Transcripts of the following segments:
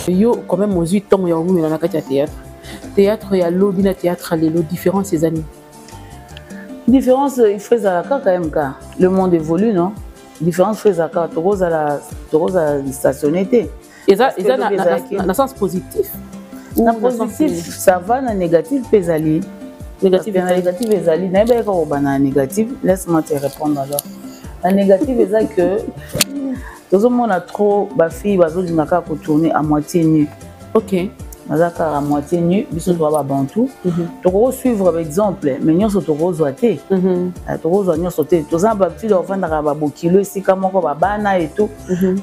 Yo quand même aux 8 ans il y a au moins dans théâtre. Théâtre il y a l'eau d'une théâtre les différences ces années. Différence il fait ça quand même car le monde évolue non. Différence fait ça car tu rose à la stationnité. Et ça dans le sens positif. Dans positif ça va dans négatif pesali. Négatif pesali n'a pas encore banal négatif laisse-moi te répondre alors. La négative est ça que tout le monde a trop ba fille bazo dinaka ko tourner à moitié nu. OK. Mazaka à moitié nu, biso doit ba bantu. Tu peux suivre par exemple, mais nyo so to rozoate. To rozo nyo sote. To za ba petit de vendre ba bokilo ici comme moko ba bana et tout.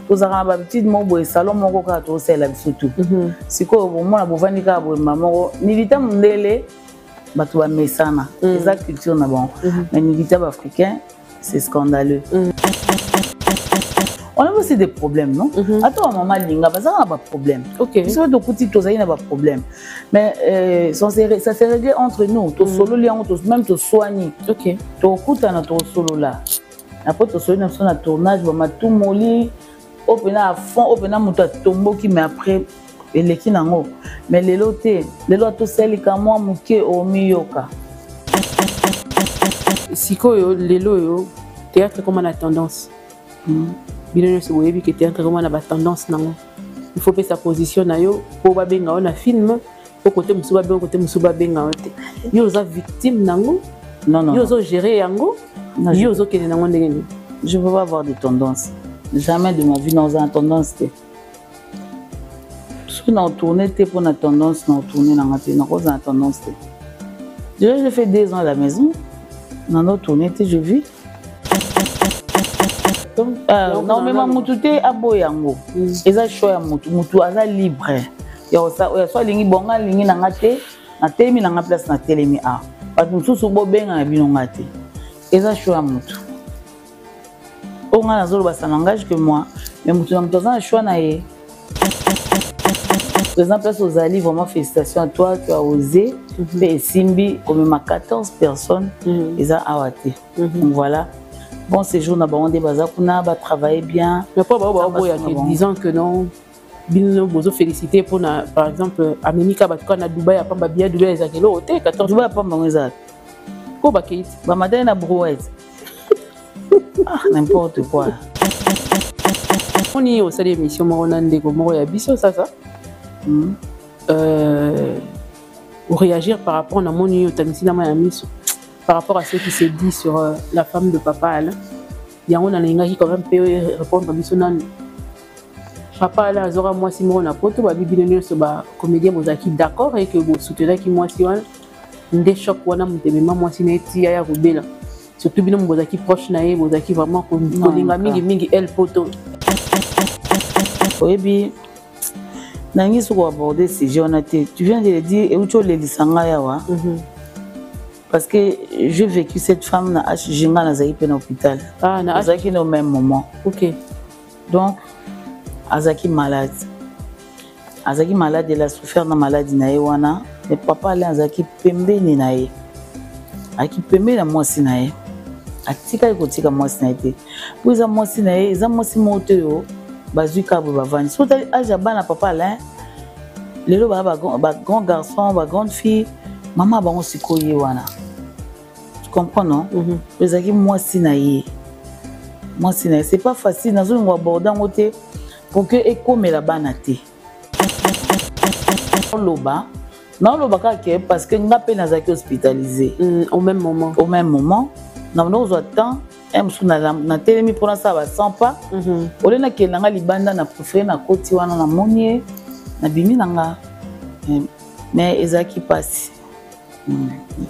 To za ba petit mo boy salon moko ka to sela biso tout. Siko bo mona bo vandi ka bo mamoko ni vita mundele bato ba mesana. Eza culture na bon. Mais ni vita africain, c'est scandaleux. On a aussi des problèmes, non? Attends, maman Linga, ça n'a pas de problème. Ok. Si on a pas de problème. Mais ça s'est réglé entre nous. Tu solo, même tu soignes. Ok. Tu écoutes dans ton solo là. Après, tu soignes dans un tournage, tu tout molli, open à fond, open à monter tombeau qui mais après, il est qui n'en mais les lots, tout celles qui moi, mouké au miyoka. Si quoi, les lots, théâtre comment la tendance? Bien sûr, oui, que théâtre comment la tendance non. Il faut faire sa position na yo pour ba benga on a film pour côté musuba ben côté musuba benga ote. Yo za victime nango. Non. Yo zo gérer yango. Yo zo kene nango ndenge. Je ne veux pas avoir de tendance. Jamais de ma vie dans une tendance. Parce que dans tourner pour la tendance, dans tourner dans la tendance. J'ai fait 2 ans à la maison. Dans notre tournée, je vis. Non, mais Moutouté a beau yango. Et ça, choix Moutou a libre. Il y a soit lingi bonga, lingi nangate, na telemi nanga place na telemi a. Parce que nous sommes bien à binongate. Et ça, choix Moutou. On a la ça n'engage que moi. Mais Moutou n'a pas choix na ye. Par exemple, aux alliés, vraiment félicitations à toi, tu as osé. Et Simbi, comme même 14 personnes, ils ont awaté. Donc voilà. Bon séjour na bango des bazakuna va travailler bien. Mais pas disant que non bino bozo féliciter pour par exemple Amemika batuka na Dubaï a pas bien Dubaï za kilo hôtel 14 Dubaï pas bango za ko ba kit ba madame na brouette. N'importe quoi. On y au salle émission morona ndeko moro ya biso ça ou réagir par rapport à mon yo tamisina ma miso. Par rapport à ce qui s'est dit sur la femme de papa Alain, il y a un homme qui quand même peut répondre à Bissonan. Papa Alain Azora moi si moi on a poto ba bibino so ba comédien bozaki d'accord et que vous soutenez qui moi si wana ndé choc wana mutemema moi si neti ya robela surtout bino bozaki proche na ye bozaki vraiment ko linga mingi elle poto. Oui bi nangi so ko aborder ce sujet on a tu viens de le dire et où tu le lisanga yawa. Parce que j'ai vécu cette femme à Jinga Nazaïpe dans l'hôpital. Ah, Nazaki au même moment. Ok. Donc, Azaki malade. Azaki malade, elle a souffert de maladie naïwana. Mais papa allait Azaki pembe ni naï. Aki pembe na moi si naï. Atika ikotika moi si naï. Puis za moi si naï, za moi si moteo. Bazuka bavani. Surtout ajaba na papa allait. Les lots ba grand garçon, ba grande fille. Maman bango sikoye wana. Tu comprends non? Les aki moi sinaye. Moi sinaye, c'est pas facile nazo ngo aborder ngote pour que ekome la banate. Loba. Non loba ka ke parce que ngape nazaki hospitalisé au même moment. Au même moment. Na nous attend na telemi pour ça va sans pas. Olena ke nanga libanda na préféré na koti wana na monier na bimi nanga. Mais ezaki passe.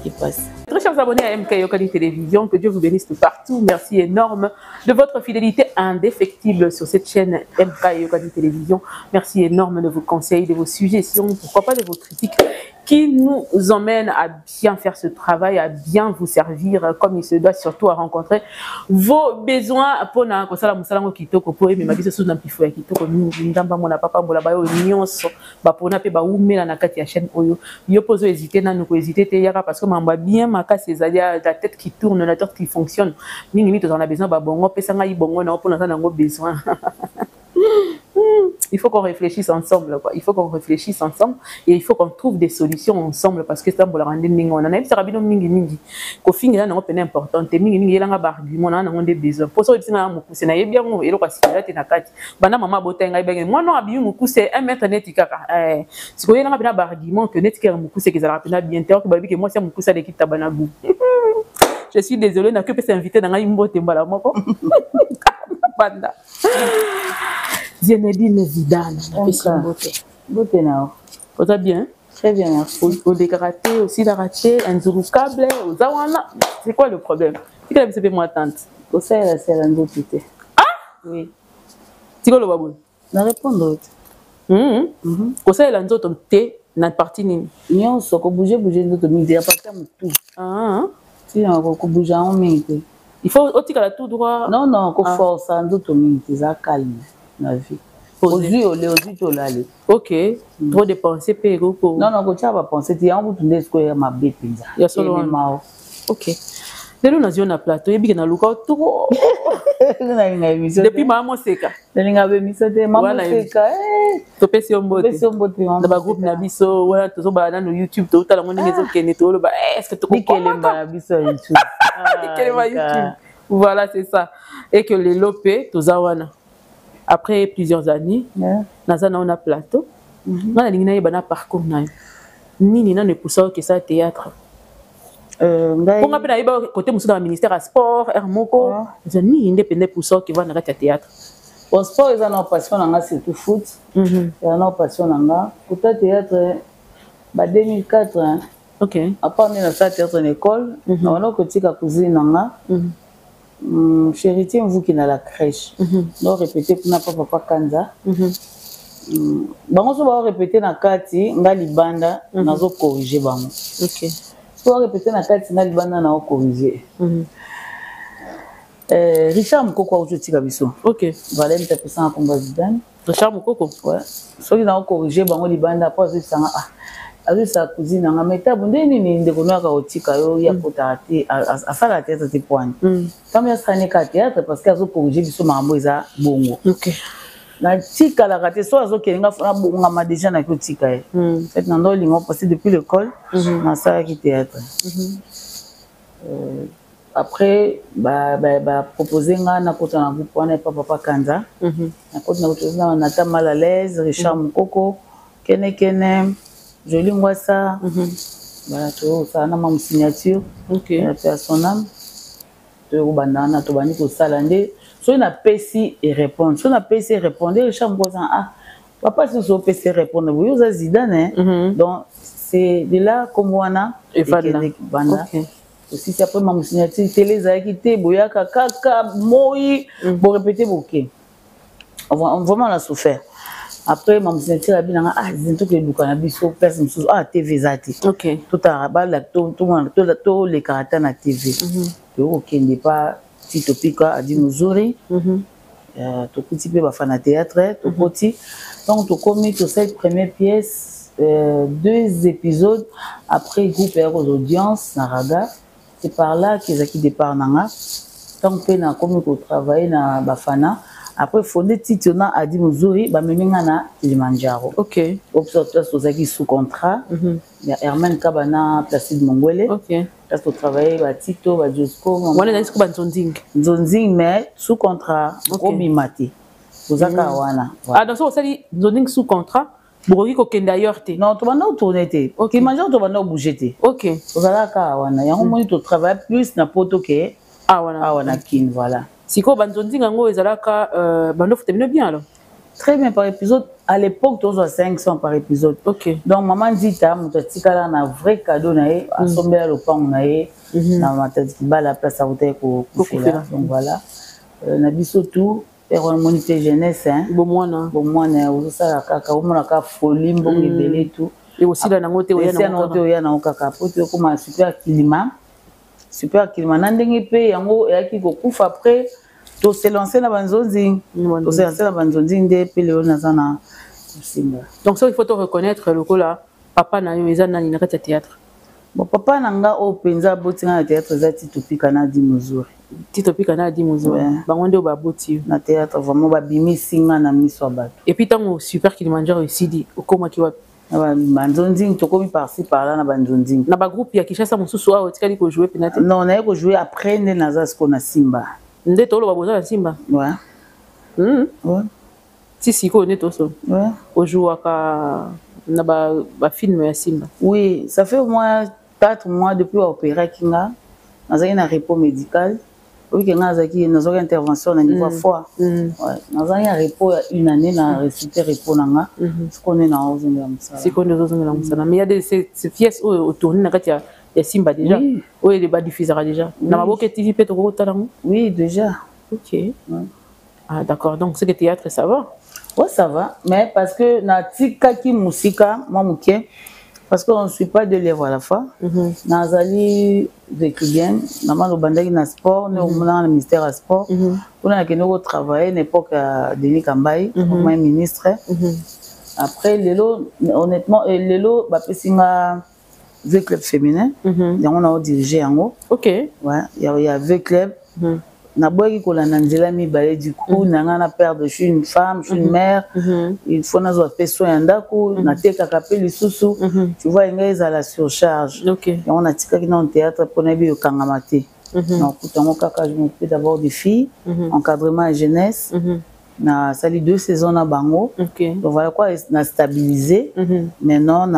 Qui passe. Très chers abonnés à MK Yokani Télévision, que Dieu vous bénisse de partout. Merci énorme de votre fidélité indéfectible sur cette chaîne MK Yokani Télévision. Merci énorme de vos conseils, de vos suggestions, pourquoi pas de vos critiques qui nous emmènent à bien faire ce travail, à bien vous servir comme il se doit, surtout à rencontrer vos besoins. Pour na kosala musalango kitoko pour aimer ma vie sous n'amplifie ya kitoko ndamba mona papa mbola bayo nyonso ba pona pe ba umela na kati ya chaîne oyo yo pozo hésiter na nous hésiter te yaka parce que mamba bien maka c'est-à-dire la tête qui tourne, la tête qui fonctionne. Mingi mito on a besoin ba bongo pesa nga ibongo na pour na nango besoin. il faut qu'on réfléchisse ensemble, quoi. Il faut qu'on réfléchisse ensemble et il faut qu'on trouve des solutions ensemble parce que ça me rend dingue. On a même ça rabino mingi. Ko fingi na ngopene important. Te mingi yelanga ba argument na ngonde besoin. Pour ça il nga mukuse na yebia ngo elo kwa sila te na kati. Bana mama botenga ibenge. Moi non abi mukuse 1 mètre net kaka. Siko yelanga bina ba argument que net ke mukuse ke za rapena bien terre que babi que moi c'est mukuse de kita bana bu. Je suis désolée na que peut s'inviter dans ngayimbo tembala moko. Banda. Zinedine Zidane. Beauté now. Ça bien? Très bien, merci. Au décaraté, aussi la raté, un zouroucable, aux awana. C'est quoi le problème? C'est que la BCP moi tante. Au sein la c'est un beauté. Ah? Oui. C'est quoi le babou? Na répondre. Au sein la nzoto té na partie ni. Nyon so ko bouger nzoto mi dia pas comme tout. Ah. Si on ko bouger en minute. Il faut aussi qu'à tout droit. Non, qu'on force nzoto mi ça calme la vie. Aux yeux to lale. OK. Trop de pensées péro pour. Non, ko tcha pas penser ti en bout de ce que ma bépinza. Ya solo mao. OK. Lelo naziona na plateau yebi na luka trop. Depuis maman seka. Nelinga be misete maman seka. Topesi ombote. Na ba groupe na biso wala tozo ba na YouTube to tala ngone ngezo kene to ba est-ce que tu comprends na biso YouTube. YouTube. Voilà, c'est ça. Et que les lopé tozawana. Après plusieurs années, nazana on a plateau. Na lingina yeba parcours na. Nini na ne poussa que ça théâtre. Pour nga pena yeba côté musu dans le ministère à sport, Hermoko, ni indépendant pour ça qui va na théâtre. Au sport ils ont passion nanga c'est tout foot. Ils ont passion nanga côté théâtre ba 2004 hein. OK. Après on est dans sa théâtre en école, on a côté ka cousine nanga. Charité vous qui na la crèche. Donc répéter pour na papa Kanza. Bango so ba répéter na kati nga libanda nazo corriger bango. OK. So répéter na kati na libanda na corriger. Richard Mukoko aujourd'hui kabiso. OK. Voilà une personne en combat Zidane. Richard Mukoko. Ouais. So il na corriger bango libanda après ça avec sa cousine nga meta bonde nini ndeko na ka otika yo ya potati a faire la tête de point. Comme ya sane ka théâtre parce que azo corriger biso mambo eza bongo. OK. Na tika la raté so azo kelinga fona bonga ma déjà na ko tika e. Fait na ndo lingo passé depuis l'école na ça qui théâtre. Après ba proposer nga na kota na groupe wana papa Kanza. Na kota na kota na ta mal à l'aise Richard Mukoko kene Jolie Ngwasa, voilà, tout ça, on a ma signature, la personne, tout banana, tout bani, tout salandé. Si on a PC et répondre, si on a PC et répondre, les gens me ah, papa si on a PC et répondre, vous avez Zidane, donc c'est de là comme on a et Banda. Aussi c'est après ma signature, télé zaïkité, boyaka, kaka, moi, pour répéter bouquet. On vraiment l'a souffert. Après ma signature a bien zinto ke dukana biso place mususu TV zati. OK. Tout arabala tout les caractères na TV. OK n'est pas si topika a dit Muzuri. To petit peu ba fan théâtre, to petit. Donc to commis to cette première pièce 2 épisodes après groupe aux audiences na raga. C'est par là qu'ils acquis départ nanga. Donc pe na commis ko travailler na bafana. Après fondé Titiona a dit Muzuri ba meminga na Kilimanjaro. OK. Observateur sozaki sous contrat. Il y a Herman Kabana Placide Mongwele. OK. Parce que travailler ba Tito ba Josco. On est dans ce Nzonzing. Nzonzing mais sous contrat. Kobi mati. Ozaka wana. Ah donc ça dit Nzonzing sous contrat. Bokoki ko kende ailleurs te. Non, to bana tourner te. Kilimanjaro to bana bouger te. OK. Ozaka wana. Yango moni to travaille plus na poto ke. Ah wana kin voilà. Si ko banzonzi ngango ezalaka bandofu te bien alors. Très bien par épisode. À l'époque, tu as 500 par épisode. OK. Donc maman dit ta mutakala na vrai cadeau nae asomber le pan nae na matati ba la place à hôtel ko faire. Donc voilà. Na biso tout monité jeunesse hein. Bon mwana o ça kaka o mona ka folie mbongi belé tout. Et aussi là nango te oya na kaka poto comme super climat. Super climat na ndenge pe yango yaki ko kufa après. To se lancer na banzonzi. To se lancer na banzonzi nde pe le nazana. Donc ça il faut te reconnaître le là papa na yo eza nani na kati théâtre. Bon, papa nanga o penza botinga na théâtre za Tito Pika na di Muzuri. Tito Pika na di Muzuri. Bango nde ba boti. Na théâtre vraiment ba bimi singa na miso bato. Et puis tango super Kilimanjaro aussi dit okoma ki wa Banzonding tokomi par-ci par-là na banzonding. Na ba groupe ya Kishasa mosusu wa otikali ko jouer penate. Non, na ko jouer après ne naza sko na Simba. Nde tolo ba boza na Simba. Ouais. Ouais. Si siko ne toso. Ouais. O jouer ka na ba film ya Simba. Oui, ça fait au moins 4 mois depuis l'opéra Kinga. Nous avons un repos médical. Oui, nous avons une intervention au niveau fort. Nous avons un repos une année, nous avons reçu un repos. Ce qu'on est dans le c'est qu'on est dans le mais il y a des pièces au tourné, il y a Simba déjà. Oui, il est diffusé déjà. Oui, déjà. Ok. Ah, d'accord. Donc, c'est que théâtre, ça va? Oui, ça va. Mais parce que Natika qui musika, moi, mouké. Parce qu'on ne suit pas deux lèvres à la fois. Nazali de clients, normalement, le bandagi na sport, nous sommes dans le ministère à sport. On a travaillé à l'époque à Denis Kambaye, comme ministre. Après, honnêtement, Lelo, c'est un club féminin. On a dirigé en haut. Ok. Ouais, il y a un club. Naboyi ko la nanzela mi balé du coup nanga na père de je suis une femme, je suis une mère, il faut nazo peso yandako na teka kapeli susu, tu vois ingeza à la surcharge. OK. Et on a tika qui dans le théâtre pour na bi kangamate. Donc tout kaka je m'occupe d'abord des filles, encadrement et jeunesse. Na sali 2 saisons na bango. OK. Donc voilà quoi na stabiliser. Maintenant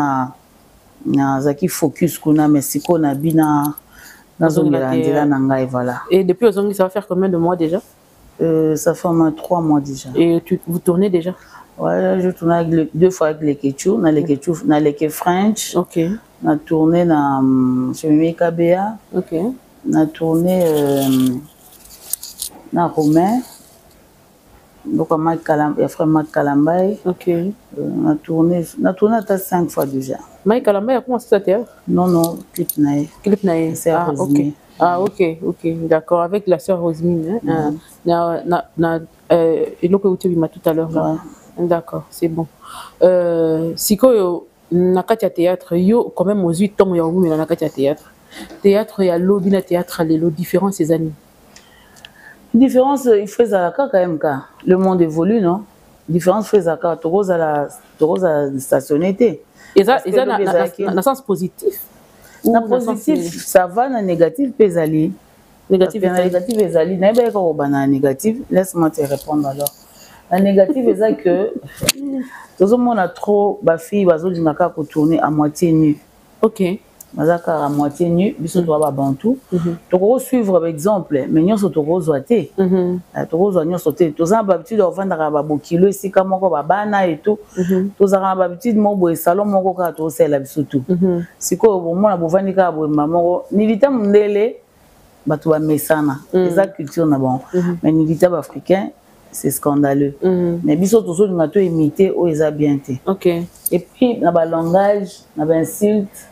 na zaki focus kuna mesiko na bina. Voilà. Et depuis aujourd'hui, ça va faire combien de mois déjà? Ça fait au moins 3 mois déjà. Et vous tournez déjà? Ouais, je tourne avec 2 fois avec les Ketchou, dans les French. Ok. On a tourné chez Mimi Kabea. Ok. On a tourné dans Romain. Donc, il y a frère Mike Kalambay. Ok. On a tourné à 5 fois déjà. Mike Kalambay a commencé sa théâtre? Non, Clip Nae. Clip Nae. Ah, ok. Ah, ok, d'accord. Avec la sœur Rosemine. Et l'autre où tu m'as tout à l'heure là. D'accord, c'est bon. Siko, Nakatia théâtre, yo, quand même aux 8 ans, il y a eu Nakatia théâtre. Théâtre, il y a l'eau, théâtre, les lots différents ces années. Différence, il fait ça quand même. Le monde évolue, non? Différence, fait ça quand tu as stationné. Et ça, dans le sens positif? Dans le positif, ça va, dans le négatif, pézali. Négatif, pézali. Négatif, laisse-moi te répondre alors. La négative, c'est ça que tout le monde a trop de filles qui tourner à moitié nues. Ok. À moitié nu, biso to ba bantu. To suivre par exemple, mais nyo so to zoate. To zo nyo sote. To za ba habitude de vendre ba bokilo esika moko ba bana et tout. To za ba habitude mo bo salon moko ka to sela biso tout. Siko bo mona bo vandi ka bo mamoko ni vita mundele bato ba mesana. Eza culture na bon. Mais ni vita africain c'est scandaleux. Mais biso to so nga to imiter o eza bien té. OK. Et puis na ba langage, na ba insulte.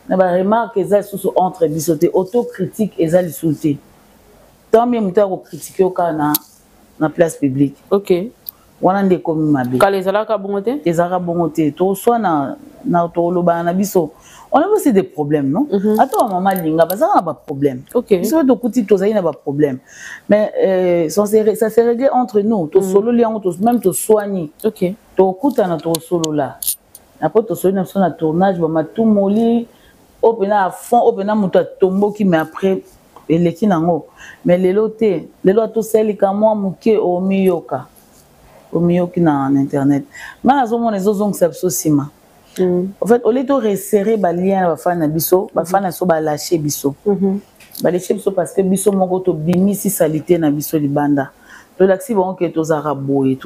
Na ba remarque sous entre bisoté autocritique eza lisouté. Tant bien muta ko critiquer au kana na place publique. OK. Wana nde komi mabe. Ka les alaka bongote? Ezaka bongote. To soit na to loba na biso. On a aussi des problèmes, non? Attends, maman linga, ça n'a pas de problème. OK. Biso to kuti to zaina pas de problème. Mais ça s'est réglé entre nous. To solo li même to soigner. OK. To kuta na to solo là. Après to soigner na tournage ba matu moli. Opena à fond, opena muta tombo qui mais après eleki nango. Mais lelo to seli ka moi muke o miyoka na internet. Na zomo les ozong sabso sima. En fait, au lieu de resserrer ba lien ba fan na biso, ba fan na so ba lâcher biso. Ba lâcher biso parce que biso moko to bimisi salité na biso libanda. To laxi bon que to zaraboy.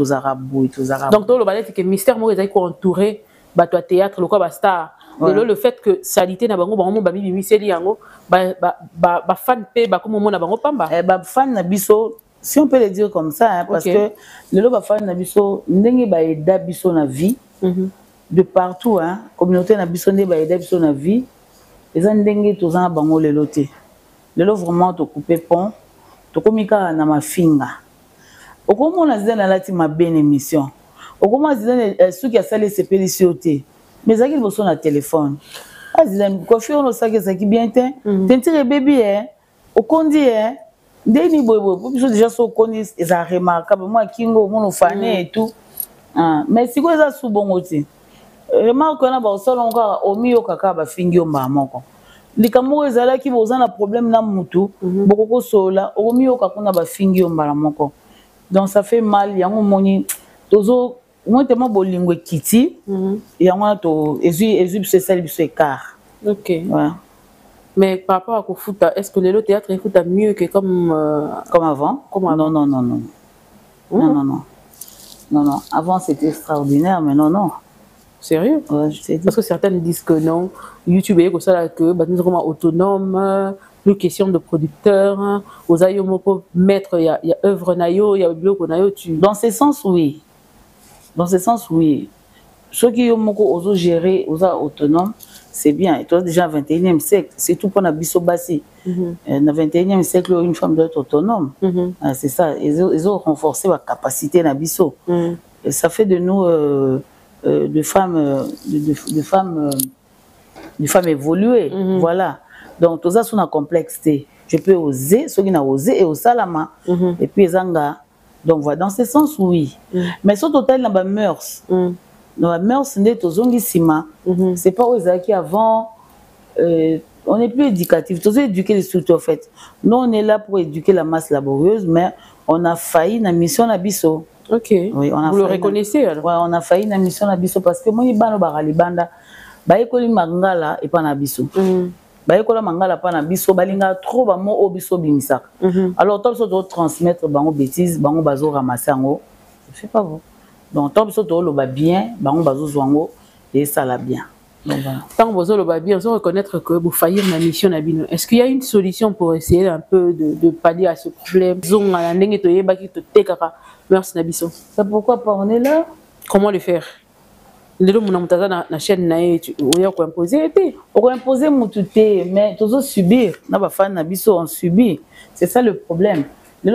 Donc to lo balé que mystère mo ezali ko entourer ba to théâtre le quoi ba star. Le fait que salité na bango bango ba bibi seli yango ba fan pe ba comme mona bango pamba ba fan na biso si on peut le dire comme ça hein, parce que le ba fan na biso ndenge ba eda biso na vie de partout hein communauté na biso ndenge ba eda biso na vie eza ndenge to za bango le loté le vraiment to couper pont to komika na mafinga okomona zena lati ma belle émission okomona zena suki ya sale sepeli sioté mais ça qu'il bosse sur téléphone coiffure no saki saki bien te tentire baby au kondi ndeni bobo pour déjà so kondi ça remarquable moi kingo mon fané et tout mais si quoi ça sous bon aussi remarque na ba solo encore au miyo kaka ba fingi o moko likambo ezala ki bozana problème na mutu bokoko sola au miyo kakuna ba fingi o moko donc ça fait mal yango moni tozo moi tellement bolingo kiti yango to ezu c'est ça biso écart. OK. Ouais. Mais par rapport à Kofuta, est-ce que le théâtre écoute mieux que comme avant? Non, avant c'était extraordinaire, mais non. Sérieux? Ouais, je t'ai dit. Parce que certains disent que non. YouTube est comme ça, que nous sommes autonomes, plus question de producteur, aux ayomoko maître, il y a œuvre nayo, il y a bloc nayo. Dans ce sens, oui. Ceux qui ont osé gérer, osé autonome, c'est bien. Et toi, déjà, 21e siècle, c'est tout pour la Bissobassi. Dans le 21e siècle, une femme doit être autonome. C'est ça. Ils ont renforcé la capacité de la Bisso. Et ça fait de nous des femmes évoluées. Voilà. Donc, tout ça, c'est une complexité. Je peux oser, ceux qui n'ont osé, et au salama. Et puis, les Angas. Donc, voilà. Dans ce sens, oui. Mais sur total, dans la mœurs. Dans la mœurs, c'est pas aux acquis avant. On n'est plus éducatif. Tous éduquer les structures en fait. Nous, on est là pour éduquer la masse laborieuse, mais on a failli dans la mission Nabiso. OK. Oui, vous le reconnaissez alors? Oui, on a failli dans la mission Nabiso parce que moi, il y a des banda, baïkoli mangala et pas Nabiso. Baïkola mangala pas Nabiso, balinga trop ba mo obiso bimisak. Alors, tout ça doit transmettre bango bêtises, bango bazo ramasser ango. Je sais pas vous. Donc, tant que ça va bien, bango bazo zwango et ça la bien. Tant que vous va bien, on doit reconnaître que vous faillir la mission Nabino. Est-ce qu'il y a une solution pour essayer un peu de pallier à ce problème? C'est pourquoi pas on est là? Comment le faire? La chaîne on peut imposer. On peut imposer mais toujours subir. On subit. C'est ça le problème. Mais il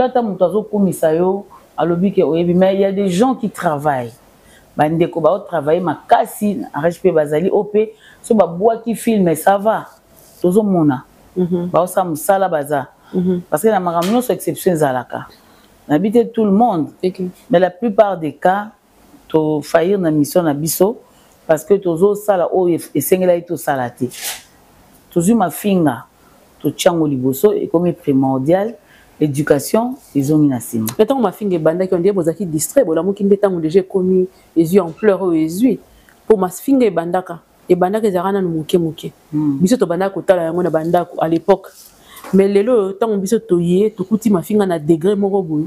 y a des gens qui travaillent. Bandeko ba travailler ma kasi RHP bazali OP so ba bois qui filme ça va tozo mona ba sa musala baza parce que la maramno so exception zalaka n'habite tout le monde mais la plupart des cas to faillir na mission na biso parce que tozo sala o esengela ito salate tozu ma finga to chango liboso et comme primordial éducation, ils ont mis la cime. Mais tant ma fille est banda qui ont dit que distrait, bon la mou qui me détend déjà commis les yeux en pleurs et les yeux. Pour ma fille est banda que zarana nous mouké. Biso to banda ko tala yango na banda à l'époque. Mais lelo tant biso to yé to kuti ma fille na degré moko boy.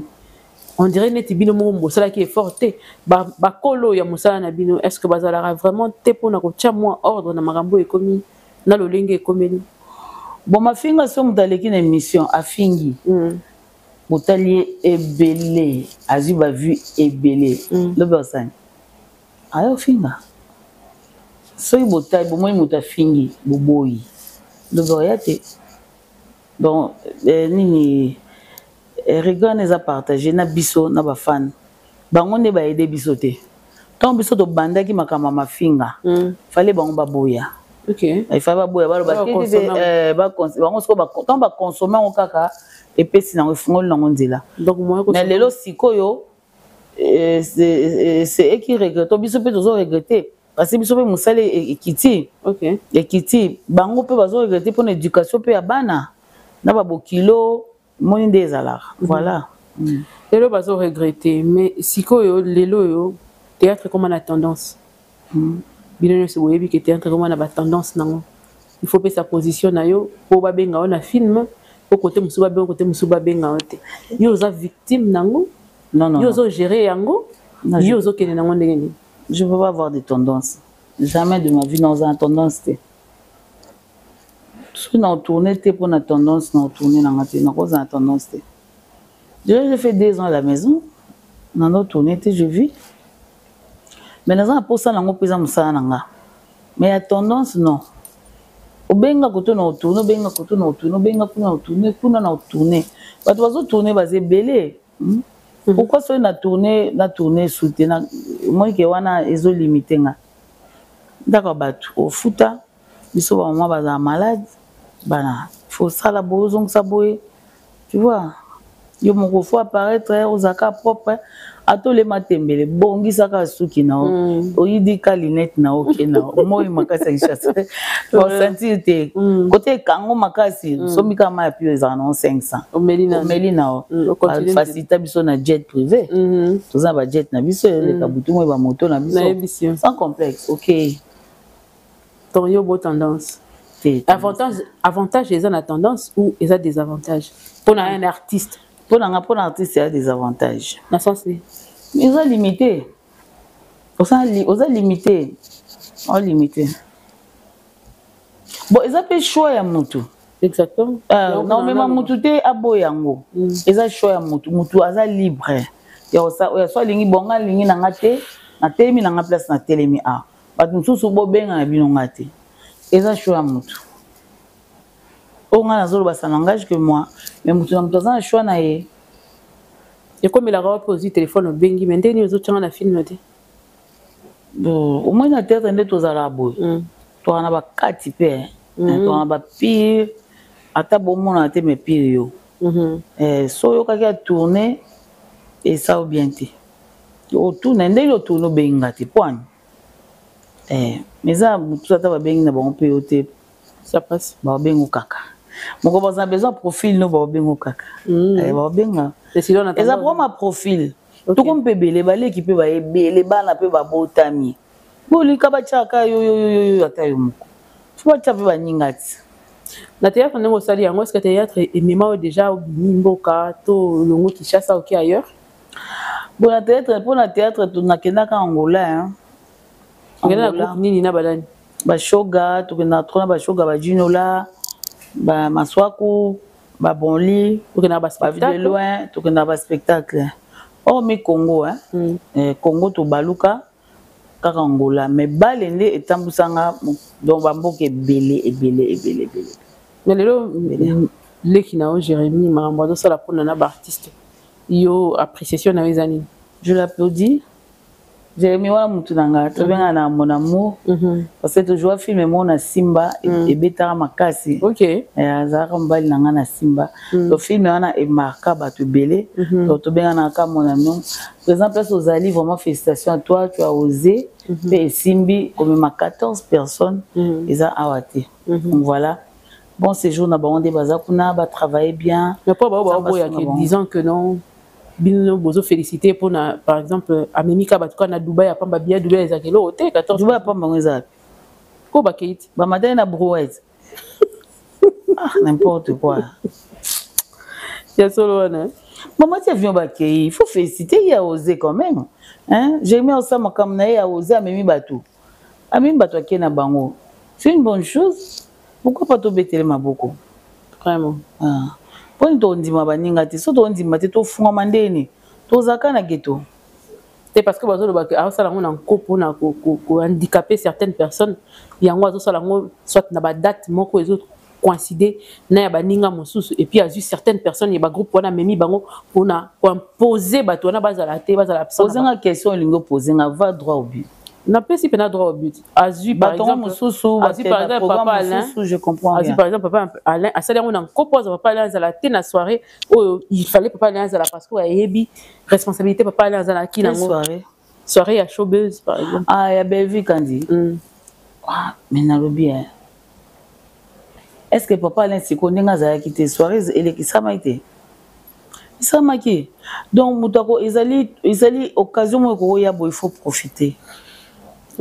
On dirait net bino mo mosala qui est forte. Ba kolo ya mosala na bino. Est-ce que bazala vraiment te pour na ko tia moi ordre na marambo e commis na lo lenge commis. Bon, ma fille a son daleki na émission à Fingi. Motalier est belé, Azuba vu est belé. Le bersan. Ayo finga. So y botai, bon moi mota Fingi, boboyi. Le boyate. Donc nini Regan les a partagé na biso na ba fan. Bango ne ba aider bisoté. Tant biso to banda ki makama ma finga. Fallait bango ba boya. OK. Il faut pas boire parce que consommer au kaka et puis si on fungol na ngonzela. Donc moi mais lelo sikoyo c'est qui regrette biso pe tozo regretter parce que biso pe musale ekiti. OK. Ekiti bango pe bazo regretter pour l'éducation pe ya bana na ba bokilo moni des alar. Voilà. Lelo bazo regretter mais sikoyo lelo yo théâtre comme la tendance. Il faut que sa position pour babenga on a film pour côté musuba ben côté musuba benga ote yo za victime nango non yo zo gérer yango yo zo kene nango ndenge. Je veux pas avoir de tendance, jamais de ma vie dans une tendance. Si on tourner pour la tendance on tourner dans la tendance. J'ai fait 2 ans à la maison dans tourner je vis. Mais nous avons posé la prise musana. Mais la tendance, non. Obenga koto na tourner, obenga koto na tourner, obenga kuna na tourner. Ba tozo tourner basé belé. Pourquoi ça na tourner soutenir moi qui wana ezo limiter nga. D'accord ba au futa biso ba maman baza malade bana faut ça la bozong ça boy tu vois yo moko faut apparaître ozaka propre ato le matembele bongi saka suki na oyidi ka lunette na oke na moi makasi chasse pour sentir te côté kango makasi somi kama pi ezana 500 omelina facilité biso na jet privé toza ba jet na biso le kabutu moi ba moto na biso sans complexe OK ton yo bo tendance avantage les en tendance ou les a des avantages pour un artiste pour un artiste il y a des avantages dans sens ils sont limités ils limité bon ils ont fait choix ya mutu exactement non mais ma mutu te abo yango ils ont choix ya mutu aza libre ya soit lingi bonga lingi na ngate na telemi na place na telemi a ba mususu bo benga na bino ngate ils ont choix ya mutu on a zolo ba ça n'engage que moi mais mutu na mutu aza choix na ye. Et comme il a reposé le téléphone au Bengi, mais il y a des autres gens qui ont filmé. Au moins, il y a des gens qui ont arabes. Tu as un quatre pères. Tu as un pire. Ata bon monde a été mes pires. So yo kaki a tourné et ça au bien été. Au tourné, ndé yo tourné benga te point. Mais ça, tout ça va benga bon péoté. Ça passe. Ba bengo kaka. Mon copain a besoin de profil no ba bengo kaka. Ba benga. Et ça prend ma profil. Tout comme bébé les balais qui peut ba les bana peut ba botami. Boli ka ba chaka yo atayo moko. Tu vas taper ba ningati. Na théâtre on est yango est-ce que théâtre et mema déjà au Mboka to longo qui chasse au qui ailleurs. Bon na théâtre pour na théâtre tu na kenda ka Angola hein. Ngena na nini na balani. Ba shoga tu na trona ba shoga ba jinola ba maswaku ba bonli tu na ba spectacle de loin tu na ba spectacle. Oh mais Congo hein. Congo to baluka kaka Angola mais balende etambusanga donc ba mboke belé. Mais le qui na Jérémy Marambado ça la pour na ba artiste. Yo appréciation na les années. Je l'applaudis. Jérémy wana mutu nanga to benga na mon amour parce que toujours filmer mon na Simba et betara makasi. OK. Azara mbali nanga na Simba. To film wana e marka ba to belé. To benga na ka mon amour. Par exemple aux Ali vraiment félicitations à toi, tu as osé. Et Simbi comme ma 14 personnes ils ont awate. Donc voilà. Bon séjour na ba on débaza kuna ba travailler bien. Mais pas ba disant que non. Bino bozo féliciter pour na par exemple Amemika batuka na Dubaï a pamba bien Dubaï ezakelo hotel 14 Dubaï pamba ngeza ko ba keiti ba matin na brouette n'importe quoi ya solo na maman tu viens ba kei il faut féliciter il a osé quand même hein j'ai aimé ça makam na ya osé Amemi batu akena na bango c'est une bonne chose pourquoi pas to betele maboko vraiment Poni to ndima baninga te so to ndima te to funga mandeni to zaka na ghetto c'est parce que bazo ba a ça on en couple na ko handicaper certaines personnes yango azo sala ngo soit na ba date moko les autres coïncider na ya baninga mosusu et puis a vu certaines personnes il y a ba groupe wana memi bango pour imposer bato na bazala te bazala poser une question lingo poser na va droit au but. N'a pas si pénal droit au but. Azu par exemple, papa Alain, je comprends bien. Azu par exemple, papa Alain, à ça on en compose papa Alain à la tena soirée où il fallait papa Alain à la parce que yebi responsabilité papa Alain à la qui na soirée à showbiz par exemple. Ah ya Belvi Kandi. Ah mais na bien. Est-ce que papa Alain c'est qu'on a quitté soirée et qui ça m'a été. Ça m'a qui. Donc mutako ezali occasion mo ya bo il faut profiter.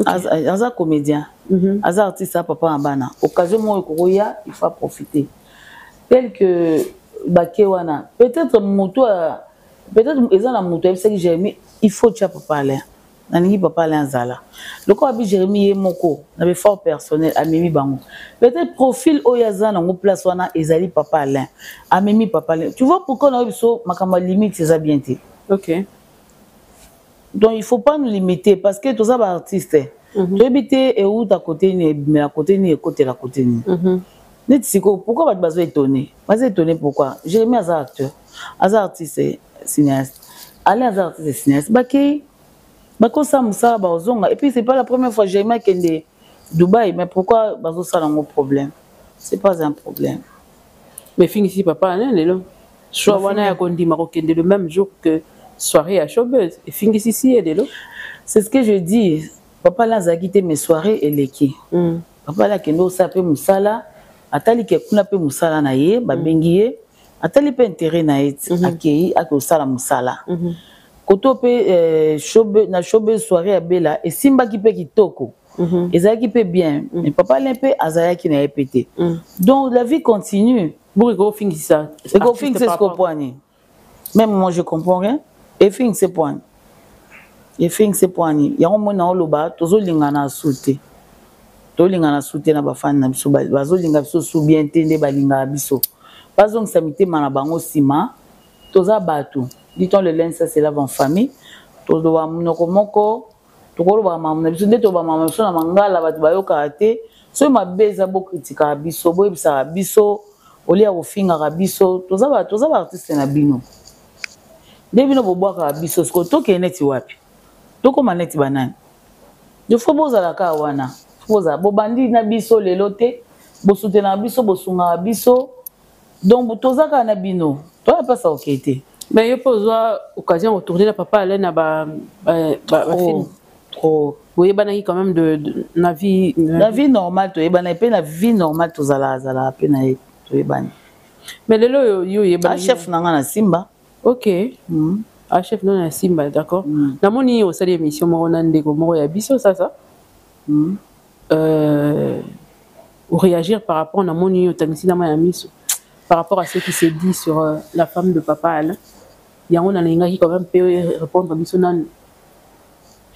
Aza comédien, aza artiste papa ambana. Occasion moi koya, il faut profiter. Tel que Bakewana, peut-être ils ont la moto, c'est que Jérémy, il faut que papa Alain. Nani papa Alain Zala. Le quoi abi Jérémy et moko, n'avait fort personnel Amemi bango. Peut-être profil oyaza na ngo place wana ezali papa Alain. Amemi papa Alain. Tu vois pourquoi on a biso makama limite c'est ça bien té. OK. Donc il ne faut pas nous limiter parce que tous les artistes, tu habites et où à côté mais à côté ni côté la côté ni. Pourquoi tu vas étonner? Vas étonner pourquoi? Jérémy as acteur, as artiste cinéaste, allez as artiste cinéaste. Baki, bako ça musa bazonga et puis c'est pas la première fois Jérémy kende Dubaï, mais pourquoi ça a un problème? C'est pas un problème. Mais finissez papa, hein, les soit wana ya kondi marokende le même jour que soirée à Showbuzz. Et finissez ici et les c'est ce que je dis. Papa là a quitté mes soirées et les qui. Papa là kendo sape musala, atali ke kuna pe musala na ye, ba bengiye, atali pe intérêt na ye, akei ako sala musala. Koto pe Showbuzz soirée à Bella et simba ki pe kitoko. Ezaki pe bien, mais papa là pe azaya ki na pété. Donc la vie continue. Bon, finissez ça. C'est qu'on finit ce qu'on poigne. Même moi je comprends rien. Et finit ce point. Et finit ce point. Il y a un moment dans le bas, tous les gens na sauté. Tous les gens na sauté na bafan na biso, bazo linga biso sou bien tende balinga biso. Bazo nsamité mana bango sima, toza batou. Dit-on le linge ça c'est là en famille. Tozo ba munoko moko, tokolo ba mama biso ndeto ba mama biso na mangala batu bayo karaté. So ma beza bo kritika biso, bo bisa biso. Olia ofinga rabiso toza ba artiste na bino debino boboa ka biso sko to ke neti wapi to ko maneti banani de fo boza la ka wana boza bo bandi na biso lelo te bo soutenir biso bo sunga biso donc toza ka na bino to pas ça okete mais yo poza occasion retourner la papa aller na ba film trop oui banaki quand même de la vie normale to ebana pe la vie normale tozala pe na mais le yo chef nanga na Simba. OK. Chef nanga na Simba, d'accord. Na moni au sali émission mo na ndeko mo ya biso ça. Ou réagir par rapport na moni au tangisi na ma miso par rapport à ce qui se dit sur la femme de papa Alain. Il y a on a linga qui quand même peut répondre biso nan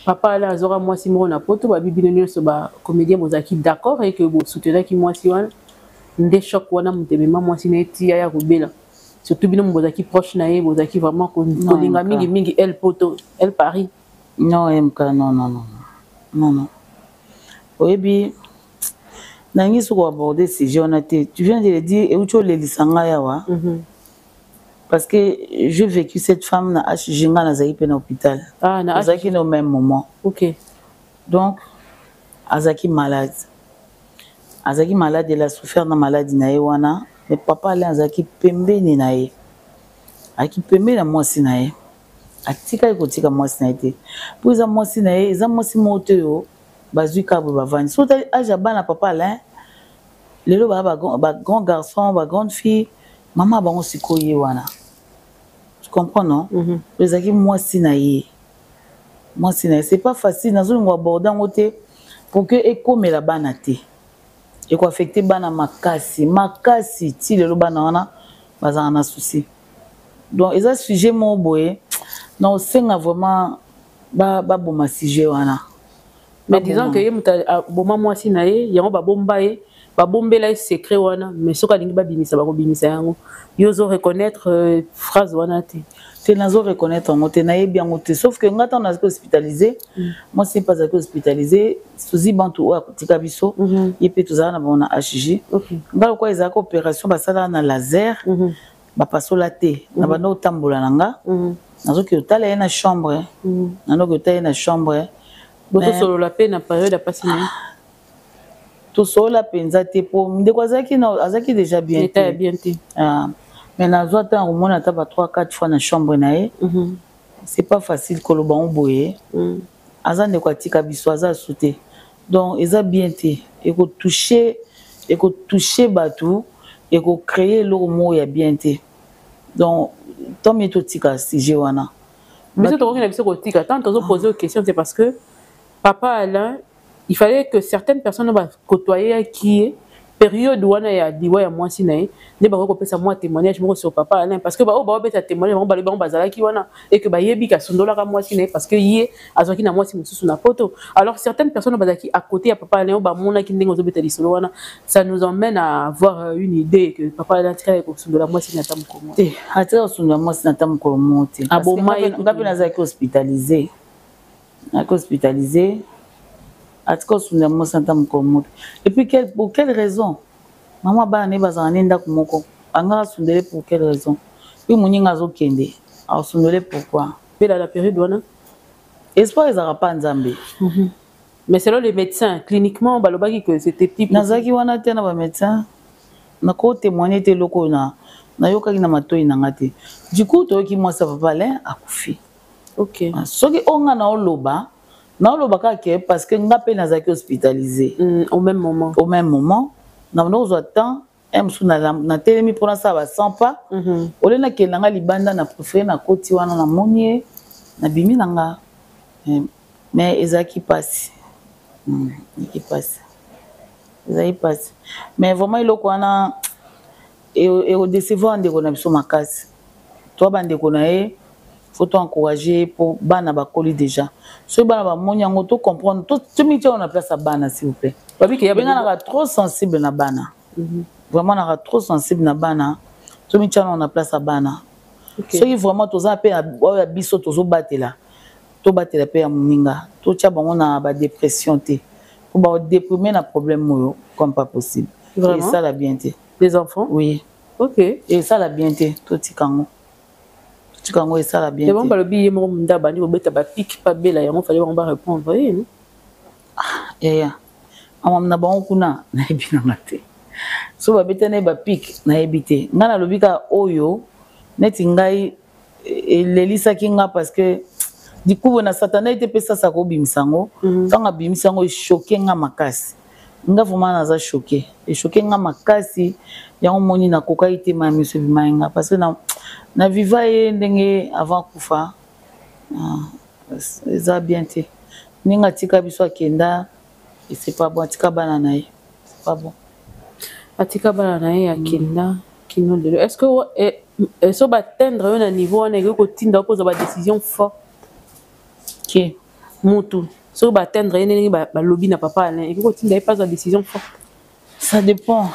papa Alain azora moi si mo na poto ba bibi no so ba comédien bozaki d'accord et que vous soutenez qui moi si wana nde choc wana mutebema mwasi na etia ya kobela surtout bino mbozaki proche na ye bozaki vraiment kolinga mingi elle poto elle Paris non oyebi nangi soko aborder sujet on a tu viens de le dire et ucho le lisanga yawa parce que j'ai vécu cette femme na Jinga na zaki pe na hôpital na zaki au même moment. OK. Donc azaki malade. Azaki malade, il a souffert de maladie na wana, mais papa là azaki pembeni na ye. Aki pembeni na mwasi na ye. Atika ko tika mwasi na ye. Pour za mwasi na ye, za mwasi moto yo bazui ka ba vani. So ta aja bana papa là, lelo ba grand garçon, ba grande fille, maman bango sikoye wana. Tu comprends non? Ezaki mwasi na ye. Mwasi na ye, c'est pas facile nazo ngo aborder ngote pour que ekome la bana te. Et quoi affecter bana makasi ti le bana wana bazana na souci donc eza sujet mo boye non senga vraiment ba boma sujet wana mais disons que yemuta boma mwasi na ye yango ba bomba ye ba bombela secret wana mais soka lingi ba bimisa ba ko bimisa yango yozo reconnaître phrase wana te nazo reconnaître en moté na bien moté sauf que ngata on a hospitalisé moi c'est pas hospitalisé souzi bantu o akotika biso yepe tozana na bona HG ngalo kwa ezaka opération basala na laser ba pasola te na bando tambola nanga nazo ki otala na chambre nano ki otala na chambre boto solo la peine na période a passé to solo la penza te po ndeko azaki déjà bien te mais na zo ta on a 3-4 fois na chambre na ye c'est pas facile ko lo ba boye azande kwa tika biso aza sauté donc eza bien te et ko toucher batu et ko créer le mot ya bien te donc tant mieux to tika sujet wana mais c'est toi qui n'as pas tika tant on poser aux questions c'est parce que papa Alain il fallait que certaines personnes va côtoyer qui est période wana ya diwa ya mwasi na ye ne ba ko pesa moi témoignage mo sur papa Alain parce que ba beta témoignage ba bazala ki wana et que ba yebi ka sondola ka mwasi na ye parce que yé azaki na mwasi mususu na poto alors certaines personnes bazaki à côté ya papa Alain ba mona ki ndengo zo beta lisolo wana ça nous emmène à avoir une idée que papa Alain tira ko sondola mwasi na tamuko mo atira sondola mwasi na tamuko mo te parce que ngapi nazaki hospitalisé et puis pour quelle raison maman ba ne bazana nda kumoko anga sundele pour quelle raison puis moninga zo kende a sundele pourquoi la période wana espoir ezara pas nzambe Mais selon les médecins, cliniquement, balobaki que c'était petit. Nazaki wana te na ba médecin. Na ko témoigner te loko na yokaki na matoi na ngate. Du coup, toyoki moi ça papa Alain akufi. OK. Soki onga na oloba ka ke parce que nga pe nazaki hospitalisé. Au même moment. Au même moment, na ndo zo temps emsu na telemi pour ça va sans pas. Ole na kelanga libanda na préféré na koti wana na monie na bimi nanga. Mais ezaki passe. Qui passe. Ezaki passe. Mais vraiment il okwana et au décevoir ndeko na biso makasi. Toi bande konae faut encourager pour bana bakoli déjà. Ce bana ba monyango to comprendre tout métier on a place à bana s'il vous plaît. Babi que y a bien trop sensible na bana. Vraiment on a trop sensible na bana. Tout métier on a place à bana. Ce qui vraiment tous a pe à biso tous batela. To batela pe ya muninga. To tia bango na ba dépression té. Pour ba déprimer na problème moyo comme pas possible. Et ça la bienté. Les enfants? Oui. OK. Et ça la bienté to tikango. Et ça la bien. Et bon balobi mo munda bandi bo beta ba pic pas bela yango fallait on va répondre voyez non. Ya. Amamna ba kuna na ebina ngate. So ba beta na ba pic na ebité. Ngana lobika oyo neti ngai elelisa kinga parce que du coup na satana était pesa sa ko bimisango. Tanga bimisango choqué nga makasi. Nga vraiment naza choqué. Et choqué nga makasi yango moni na koka ite ma monsieur bimainga parce que na viva ye ndenge avant kufa ça bien te ninga tika biso akenda et c'est pas bon tika bana na ye c'est pas bon atika bana na ye akenda kino de est-ce que so ba atteindre un niveau on est ko tinda ko za ba décision forte qui mutu so ba atteindre ndenge ba lobby na papa Alain ko tinda pas une décision forte. Ça dépend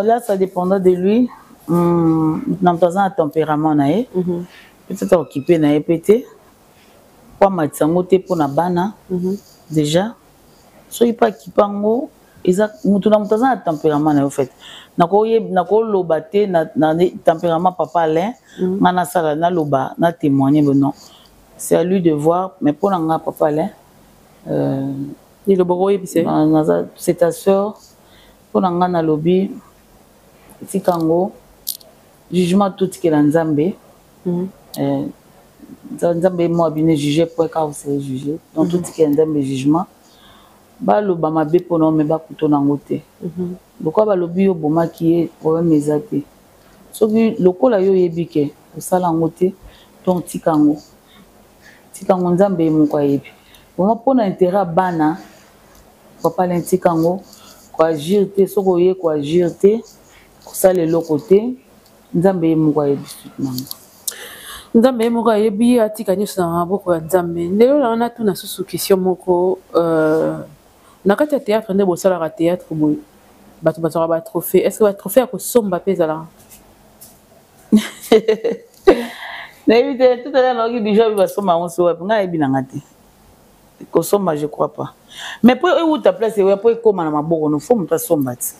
là ça dépendra de lui. Dans un tempérament nae peut-être occupé nae pété pour matsango te pour na bana déjà so il pas kipango eza mutu na mutaza na tempérament nae au fait nako loba te na tempérament papa Alain ngana sala na loba na témoigner non c'est à lui de voir mais pour nga papa Alain il le boro ébissé c'est ta sœur pour nga na lobby tikango jugement tout qui est dans Nzambe. Nzambe moi bien jugé pour quand vous serez jugé. Donc tout qui est dans Nzambe jugement. Ba lo ba mabe pono me ba kuto na ngote. Pourquoi ba lobi yo boma qui est problème ezate. So que lokola yo yebike au sala ngote donc tikango. Tikango Nzambe mo kwa yebi. Vraiment pour intérêt bana papa l'entikango quoi agir te soko ye quoi agir te ça le lokote Nzambe moko yebi nanga Nzambe moko yebi atika nyusa na maboko ya Nzambe lelo na tuna susu question moko na kati ya théâtre nde bosala ka théâtre boy bato bazora ba trophée est-ce que ba trophée ya kosomba peza la na éviter tout à l'heure na ki bijou ba somba on so wa nga yebi nanga te kosomba je crois pas mais pour où ta place et pour comment na maboko no faut muta somba ti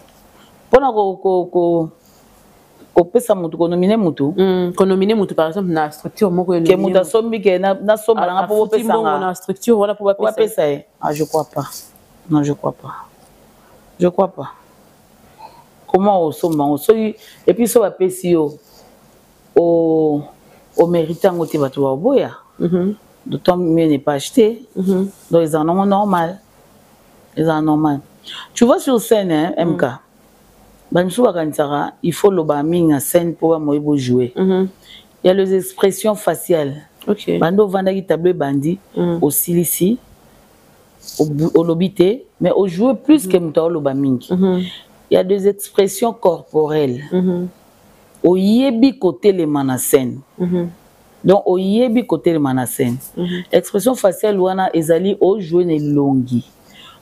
pona ko opesa mutu konomine mutu konomine mutu par exemple na structure moko ke mutu sombi ke na somba nga po opesa nga na structure wala po opesa je crois pas non je crois pas comment on somba on so et puis so ba pesi yo au méritant ngote batu ba boya d'autant mieux n'est pas acheté donc ils en ont normal tu vois sur scène hein, MK il faut le baming en scène pour moi jouer. Il y a les expressions faciales. OK. Bando vanda qui tableau bandi au silici au lobité mais au jouer plus que muta le baming. Il y a des expressions corporelles. Au yebi côté les manascène. Donc au yebi côté les manascène. Expression faciale wana ezali au jouer ne longi.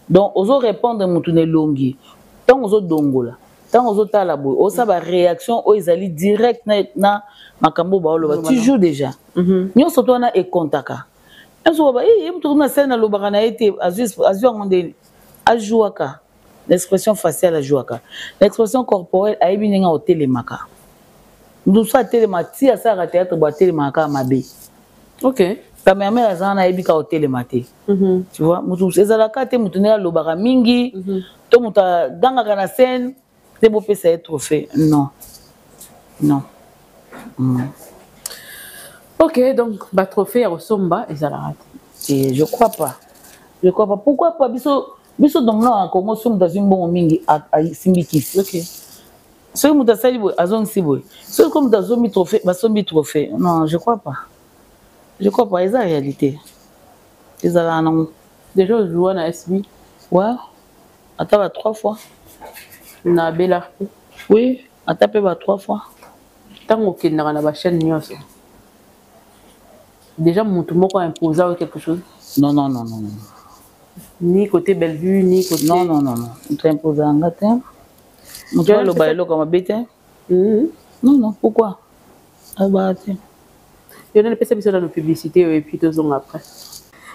Donc ozo répondre mutu ne longi. Tant ozo dongola tant aux autres la boue, ça va réaction aux ali direct na makambo ba oloba tu joues déjà nyo soto na e contaka enso ba mutu na scène lo ba na été azu ngonde ajuaka l'expression faciale ajuaka l'expression corporelle a ebi ninga hôtel maka nous soit télé mati à ça théâtre ba télé maka mabe OK Cameraman azana ebika hotel maté. Tu vois, mutu ezalaka te mutu nela lobaka mingi, to muta ganga na scène, c'est beau pesa être trophée. Non. Non. OK, donc ba trophée ya Osomba ezalaka te. Et je crois pas. Je crois pas. Pourquoi pas biso donc là en Congo sommes dans une bonne mingi à Simbikis. OK. Ce que muta sali boy azon siboy. Ce comme dans zomi trophée, ba sombi trophée. Non, je crois pas. Je crois pas, c'est la réalité. Ils allaient en déjà joué na SB. Ouais. Attends 3 fois. Na Belarpe. Oui, attends 3 fois. Tant que na na ba chaîne nyonso. Déjà mon tout moko imposé ou quelque chose. Non. Ni côté Bellevue, ni côté Non. On t'a imposé en gatin. On doit le bailo comme bête. Non, pourquoi? Ah bah tiens. Il y a des personnes qui sont dans la publicité et puis 2 ans après.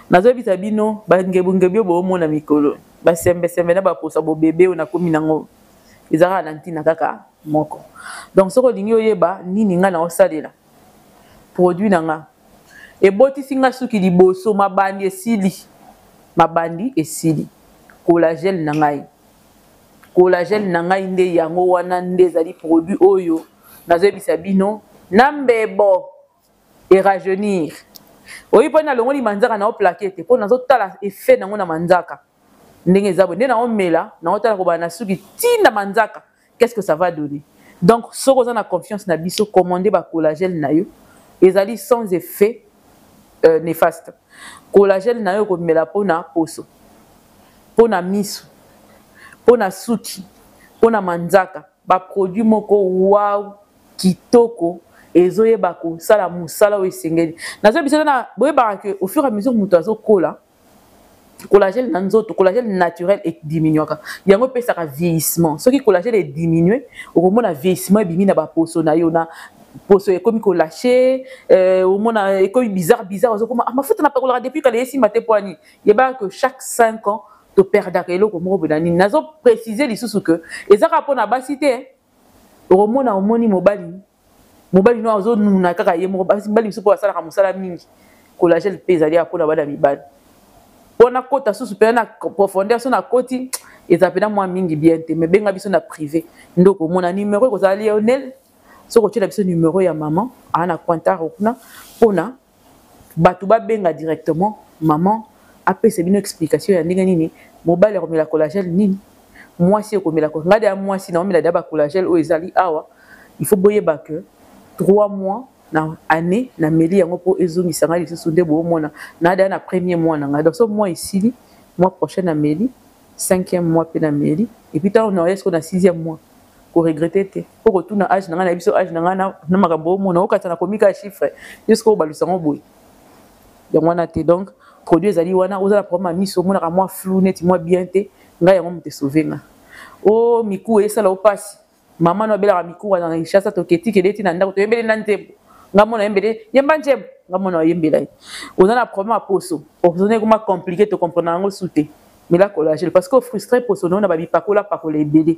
Nazo bitabino ba ngebungebio bo mona mikolo. Ba sembe na ba posa bo bébé on a komi nango. Ezara na ntina kaka moko. Donc soko lingi oyeba nini nga na osalela. Produit nanga. Et boti singa suki liboso mabandi esili. Mabandi esili. Collagène nangai. Collagène nangai nde yango wana nde zali produit oyo. Nazo bisabino nambebo et rajeunir. Oui, pour na longo li manzaka na plaquette pour nazo tala effet nango na manzaka. Ndenge zabo ndena on mela na otala ko bana suki tinda manzaka. Qu'est-ce que ça va donner? Donc soko za na confiance na biso commander ba collagène na yo ezali sans effet néfaste. Collagène na yo ko mela pona poso. Pona miso. Pona suki. Pona manzaka. Ba produit moko wow kitoko. Ezoye bako sala musala o esengeli nazo biso na boyeba que au fur et à mesure muto azo kola collagène nanzoto collagène naturel et diminuaka yango pesa ka vieillissement ce qui collagène est diminué au moment na vieillissement bimi na ba poso na yo na poso ekomi ko lâcher au moment na ekomi bizarre ozo koma ma faute na pas kola depuis kala esi maté poani yeba que chaque 5 ans to perdre que eloko moko benani nazo préciser lisusu que ezaka pona basité au moment na omoni mobali no azo nuna kaka ye moko bali biso po asala ka musala mingi collagène pesa ali apona bana mibali pona kota susu pe na profondeur so na koti ezapena mwa mingi bien te mais benga biso na privé ndoko mona numéro ko zali Lionel so ko tshela biso numéro ya maman ana contact okuna pona batu ba benga directement maman apesa bino explication ya ndenge nini mobali ko mela collagène nini mwasi ko mela ko ngade ya mwasi na mela daba collagène o ezali awa il faut boyeba que 3 mois na année na meli yango po ezongi sanga lisusu nde bo mona na da na premier mois na donc ce mois ici mois prochain na meli 5e mois pe na meli et puis tant on est qu'on a 6e mois ko regretter te pour retourner âge na biso âge na makambo mona okata na komika chiffre jusqu'au balusango boy yango na te donc produit ezali wana ozala problème miso mona ka moi flou net moi bien te nga yango mte sauver nga o miku esala opasi maman no bela miku wana na chasa to keti keleti na ndako to yembele na ntembo ngamona yembele yemba ntembo ngamona yembela on a la problème à poso optionner comment compliqué to comprendre ngo souté mais la collagène parce que frustré poso non na ba bipakola pakola ebele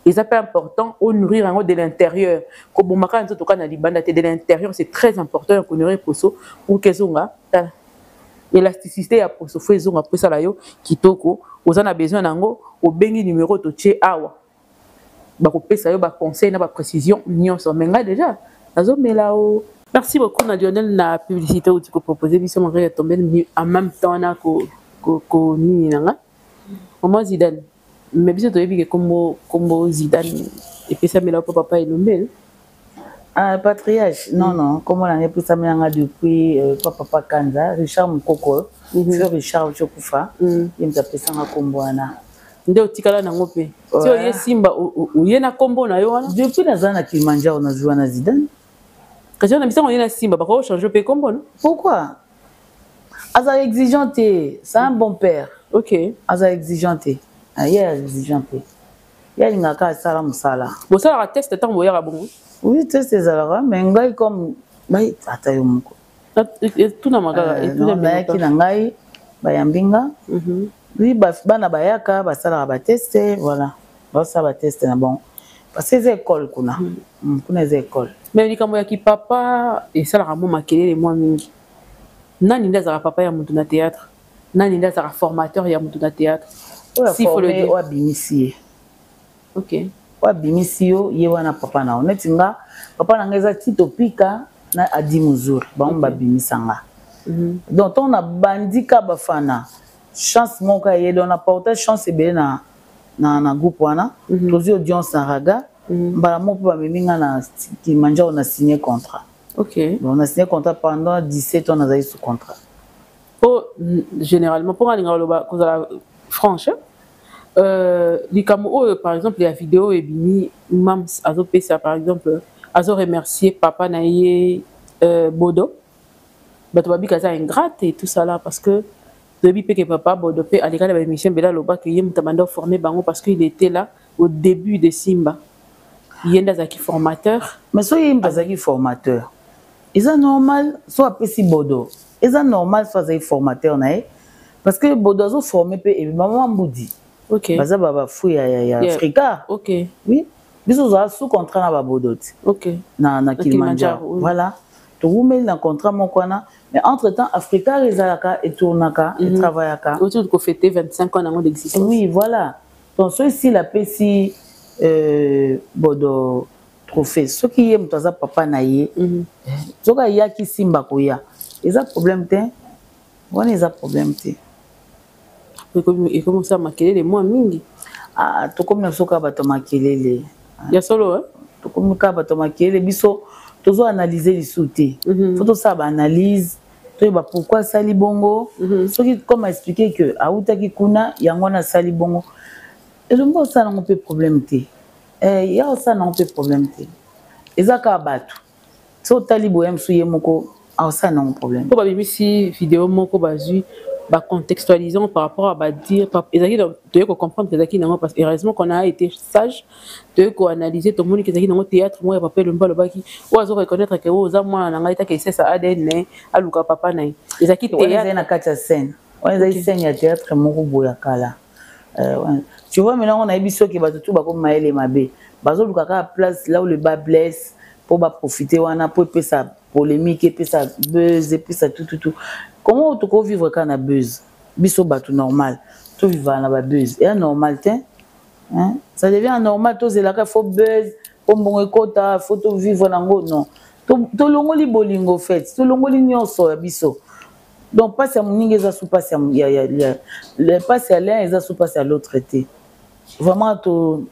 et ça c'est important on nourrir en de l'intérieur ko bomaka nzo to kana libanda te de l'intérieur c'est très important qu'on nourrir poso pour que zonga élasticité ya poso faut zonga pour ça la yo kitoko ozana besoin nango obengi numéro to tche awa bakopesa yo ba conseil na ba précision nyonso menga déjà nazo melao. Merci beaucoup na Lionel na publicité où tu peux proposer biso mon rêve tomber en même temps na ko ni nanga maman Zidane mais biso to yebi comme Zidane et puis ça melao papa et Lombel patriarche non comment on a pris ça melanga depuis papa Kanza Richard Mukoko sur Richard Chokufa il nous a pris ça komboana nde otikala nango pe ti oye Simba oye na kombo na yo wana depuis nazana Kilimanjaro na jouer na Zidane kasi na bisa oye na Simba bako changer pe kombo non pourquoi aza exigeante c'est un bon père OK aza exigeante ya exigeante ya ngaka sala musala bo sala test tant boya ka bongo oui test ezalaka mais ngai comme bai ata yo moko tout na makaka et tout na ki na ngai bayambinga oui bana bayaka basala ba tester voilà ça va tester na bon parce que c'est école kuna kuna c'est école mais likambo ya ki papa et ça la mo makelele moi mingi nani ndaza papa ya mutu na théâtre nani ndaza formateur ya mutu na théâtre si faut le dire bimisi OK wa bimisi yo ye wana papa na oneti nga papa na ngeza tito pika na adi muzuri ba mba bimisanga donc on a bandika bafana chance moka ye don apporter chance ebele na groupe wana tozi audience na raga mbala moko ba meminga na ki manja on a signé contrat. OK on a signé contrat pendant 17 ans on a eu sous contrat. Oh généralement pour aller ngaloba kozala franche likamo par exemple la vidéo et bimi mam azo pesa par exemple azo remercier papa na ye Bodo bato babika za ingrate et tout ça là parce que depuis que papa Bodo pe alika la émission bela loba que yé mutamanda formé bango parce qu'il était là au début de Simba yenda zaki formateur mais so yenda zaki formateur est normal soit pesi Bodo est normal soit zaki formateur nae parce que Bodo zo formé pe et maman Mbudi. OK baza baba fou ya Africa. OK oui biso za sous contrat na ba Bodo. OK na Kilimanjaro voilà to rumel na contrat mokwana mais entre temps Africa rezalaka et tournaka et travaillaka autour de fêter 25 ans d'existence. Oui voilà donc ceux ici la pesi Bodo trophée ce qui est mutaza papa na ye zoka ya ki Simba koya eza problème te wana eza problème te et comment ça makelele moi mingi to comme na soka bato makelele ya solo to comme ka bato makelele biso tozo analyser les sautés faut to ça ba analyse to ba pourquoi sali bongo ce qui comme expliquer que auta ki kuna yango na sali bongo et le mot ça n'a pas problème te ya ça n'a pas problème te ezaka bato so tali boyem suye moko ça n'a pas problème to ba bimisi vidéo moko bazui ba contextualisant par rapport à ba dire ezaki de comprendre que ezaki nango parce que heureusement qu'on a été sage de ko analyser tout le monde que ezaki nango théâtre moi papa le mbalo baki ozo reconnaître que oza mwana nanga ita que c'est ça ADN aluka papa na ezaki théâtre na kata scène on ezaki scène ya théâtre moko boya kala tu vois maintenant on a biso que ba tout ba comme maele mabe bazo luka ka place là où le bas blesse pour ba profiter wana pour pe ça polémique pe ça buzz pe ça tout comment tu peux vivre quand on a buzz biso bato normal tu vivre na ba buzz et normal hein ça devient normal to c'est là qu'il faut buzz pour bon écota faut to vivre nango non to longoli bolingo fait to longoli nyonso biso donc pas ça moninga za sou pas ça le passe à l'un et ça sou pas à l'autre été vraiment to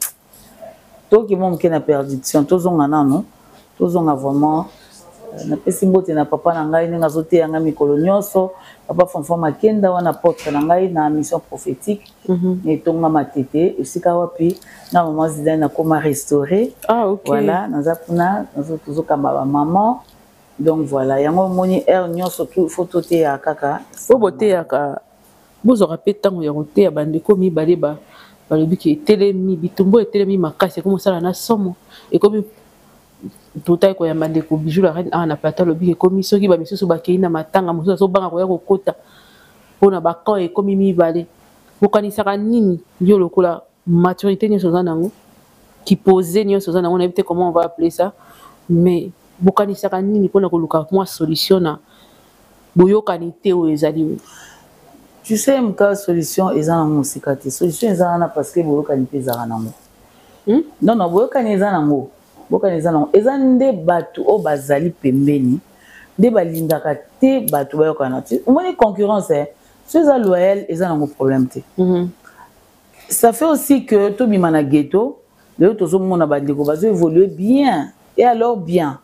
qui mon qui na perdition to zonga non to zonga vraiment na pesi mbote na papa na ngai ninga zote yanga mikolo nyonso papa fonfon makenda wana porte na ngai na mission prophétique et tonga matete esika wapi na maman Zidane na koma restaurer OK voilà naza kuna nazo tuzoka ba maman donc voilà yango moni air nyonso tout photo te ya kaka bote ya ka bozo rappeler tango ya roté ya bandeko mibale ba balobi ki telemi bitumbo telemi makasi comme ça na somo et comme tout ay ko ya bandeko bijou la reine na plata lobi ke komi soki ba misusu bakei na matanga mususu so banga ko ya kokota pona ba kan e komi mibale bokanisaka nini yo lokola maturité nyonso za nango qui poser nyonso za nango na éviter comment on va appeler ça mais bokanisaka nini pona ko luka moi solution na boyokani te o ezali tu sais mka solution eza na musika te solution eza na parce que boyokani pe za nango non non boyokani eza nango bokaneza non ezande batu o bazali pembeni de balingaka te batu bayokana te omoni concurrence c'est ça loyal eza nango problème te ça fait aussi que to bimana ghetto le tozo mona bandeko bazo évoluer bien et alors bien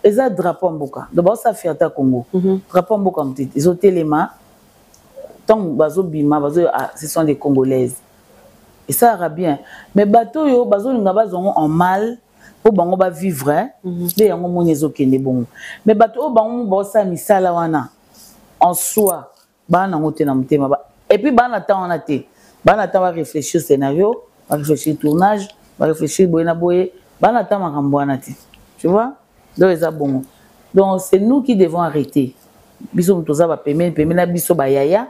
eza drapeau mboka donc ça fierté Congo drapeau mboka mtiti ils ont téléma tant bazo bima bazo ce sont des congolaises et ça ira bien mais bato yo bazo linga bazongo en mal pour bango ba vivre de yango monezo kende bon mais bato o bango bo sa misala wana en soi bana ngote na mutema ba et puis bana ta wana te bana ta va réfléchir scénario va réfléchir tournage va réfléchir boyena boye bana ta makambo wana te tu vois donc eza bon donc c'est nous qui devons arrêter biso mtoza ba pemene na biso ba yaya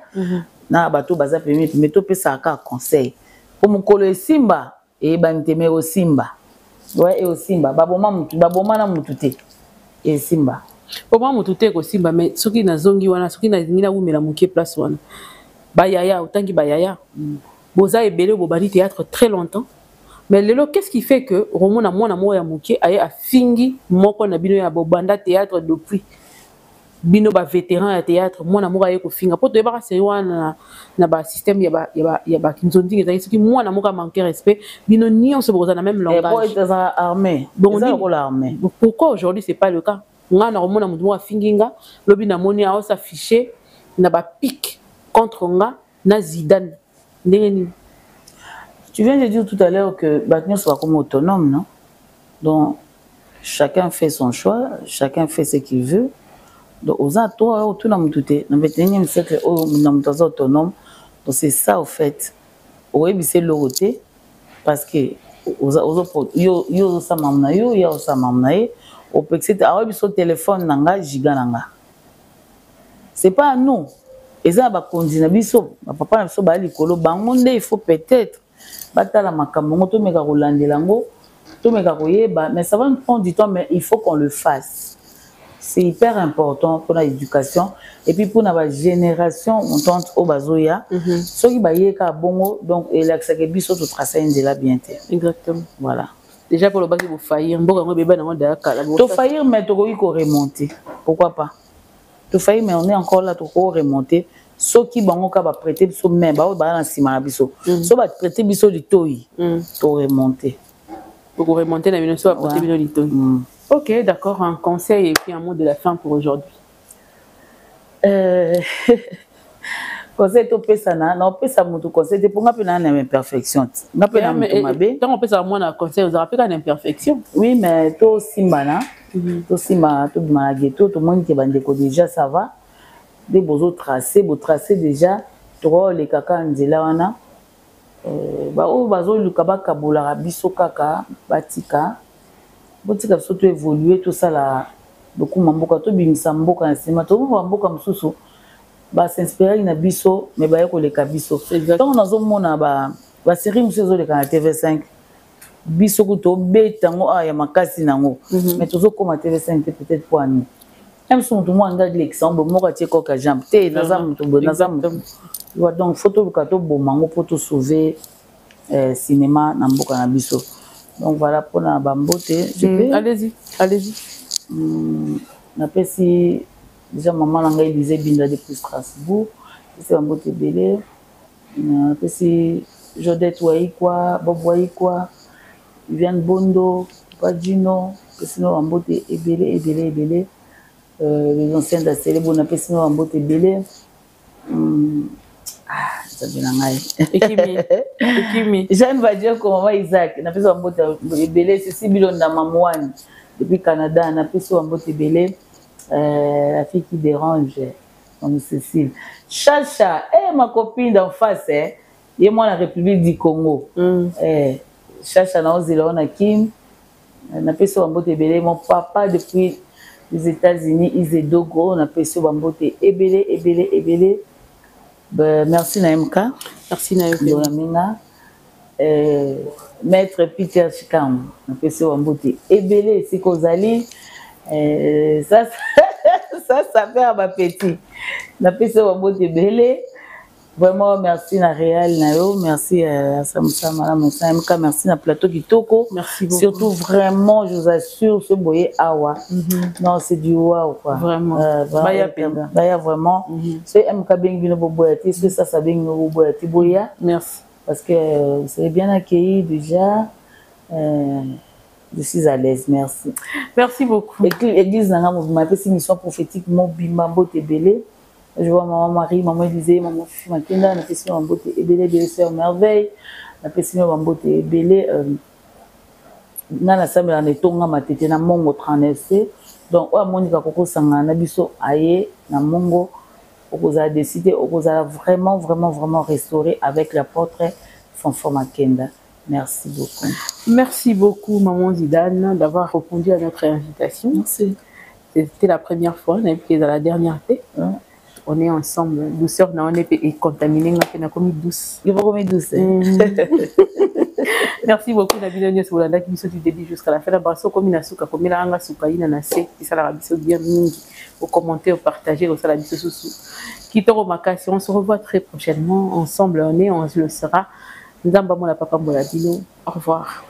na bato baza pemene to pesa ka conseil pour mukolo Simba et bantemero Simba ouais et au Simba baboma na mutu te et Simba Pour moi, tout est aussi, mais ce qui n'a zongi wana, ce qui n'a ni la ou mais la mouké place wana. Bayaya, autant que bayaya. Boza et belé bobali théâtre très longtemps. Mais lelo, qu'est-ce qui fait que Romo na mwana mo ya mouké aye a fingi moko na bino ya bobanda théâtre depuis bino ba vétéran ya théâtre mwana mo aye ko finga poto yeba série wana na ba système ya ba kinzondi ezali soki mwana mo ka manquer respect bino ni on se boza na même langage. Pour être armé. Bon, armé. Pourquoi aujourd'hui c'est pas le cas? Nga na Romo na mutu mo afinginga lobi na moni a s'afficher na ba pique contre nga na Zidane. Ndenge. Tu viens de dire tout à l'heure que Batnion soit comme autonome, non? Donc, chacun fait son choix, chacun fait ce qu'il veut. Donc, aux toi, tout le monde, dans le 21e siècle, on est autonome. Donc, c'est ça, au fait. Oui, c'est l'autorité. Parce que, yo sa mamna yo, yo sa mamna yo, au petit, ah oui, son téléphone, nanga, giga nanga. C'est pas à nous. Et ça, bah, condamner, biso, papa, biso, bah, likolo, bangonde, il faut peut-être. Batala makambo to meka rolandelango to meka koyeba mais ça va nous prendre du temps mais il faut qu'on le fasse. C'est hyper important pour l'éducation et puis pour la génération montante au bazoya ceux qui bayeka bongo donc et l'accès biso to tracer de la bienté. Exactement. Voilà. Déjà pour le bas vous faillir mboka ngo beba na ndaka la to faillir mais to ko remonter. Pourquoi pas? To faillir mais on est encore là to ko remonter. Ceux qui bango ka ba prêter biso même ba na sima na biso so ba prêter biso du toyi pour remonter na bino so ba prêter biso du toyi. OK, d'accord, un conseil et puis un mot de la fin pour aujourd'hui. Conseil to pesa na pesa mutu conseil pour nga pena na imperfection nga pena mutu mabe tant on pesa moi na conseil vous rappelez une imperfection. Oui mais to simbana to simba to malageto to monde qui bande ko déjà ça va. Des beaux tracés, déjà, trois les caca nzela wana, bah oh bazo le kabaka bola biso kaka batika, botika surtout évoluer tout ça là, beaucoup mamboka to bimisa mboka na sima to mamboka msusu, bah s'inspirer na biso mais bah yako le kabiso. Donc on a zo mona ba série msusu zo le kana TV5, biso kuto betango ya makasi nango, mais toujours comme à TV5 peut-être pour nous. Même si on demande l'exemple, moi je suis un jambe, donc photo bukato bomango pour tout sauver cinéma na mboka na biso. Donc voilà pour na bambote. Allez-y. Na pesi déjà maman langa disait binda depuis Strasbourg, c'est bambote belé. Na pesi Jodette Waikwa, Bob Waikwa, Viviane Bondo, Padino, sinon bambote ebélé. Les anciens de la célèbre, on appelle ça un beau tébélé. Ça vient en Jeanne va dire comment Isaac, on appelle ça un beau tébélé. C'est si bilon dans Mamouane, depuis Canada, on appelle ça un beau tébélé. La fille qui dérange, comme Cécile. Chacha, ma copine d'en face, et moi la République du Congo. Chacha, on a Kim, on appelle ça un beau tébélé. Mon papa, depuis les États-Unis, Isedogo, on appelle ça Bambote Ebele. Merci Naimka. Merci Naimka. Maître Peter Chikam, on appelle ça Bambote Ebele, c'est Kozali. Ça fait un petit. On appelle ça Bambote Ebele. Vraiment, merci na Réal Nayo, merci à Samsa Madame Naimka, merci na Plateau Kitoko. Merci beaucoup. Surtout vraiment, je vous assure, ce boyer awa. Non, c'est du waouh quoi. Vraiment. Baya vraiment. C'est MK Bengino Boboyati, est-ce que ça Bengino Boboyati Boya? Merci. Parce que vous serez bien accueillis déjà. Je suis à l'aise, merci. Merci beaucoup. Église Nanga, vous m'appelez une mission prophétique, mon bimambo tébélé. Je vois maman Marie, maman Élisée, maman Fifi Makenda, on a fait sinon Bambote Ebele, Sœur Merveille, on a fait sinon Bambote Ebele, na la salle on est tonga matete na mongo 30 donc on Monica Koko Sanga na biso aye na mongo okoza décider okoza vraiment restaurer avec l'apôtre Fonfon Makenda. Merci beaucoup. Merci beaucoup maman Zidane d'avoir répondu à notre invitation. Merci. C'était la première fois, on a vu dans la dernière fois. On est ensemble, douceur, on est contaminé, on a commis douce. Il va commis douce. Merci beaucoup Nabino Nyos Bolanda qui sont du début jusqu'à la fin. La brasso comme une souka comme la anga souka ina na se qui ça la rabiso bien mingi. Au commenter, au partager, au salabiso sous. Kitoro Makasi, on se revoit très prochainement ensemble. On le sera. Nzamba Mola Papa Mola Dino. Au revoir.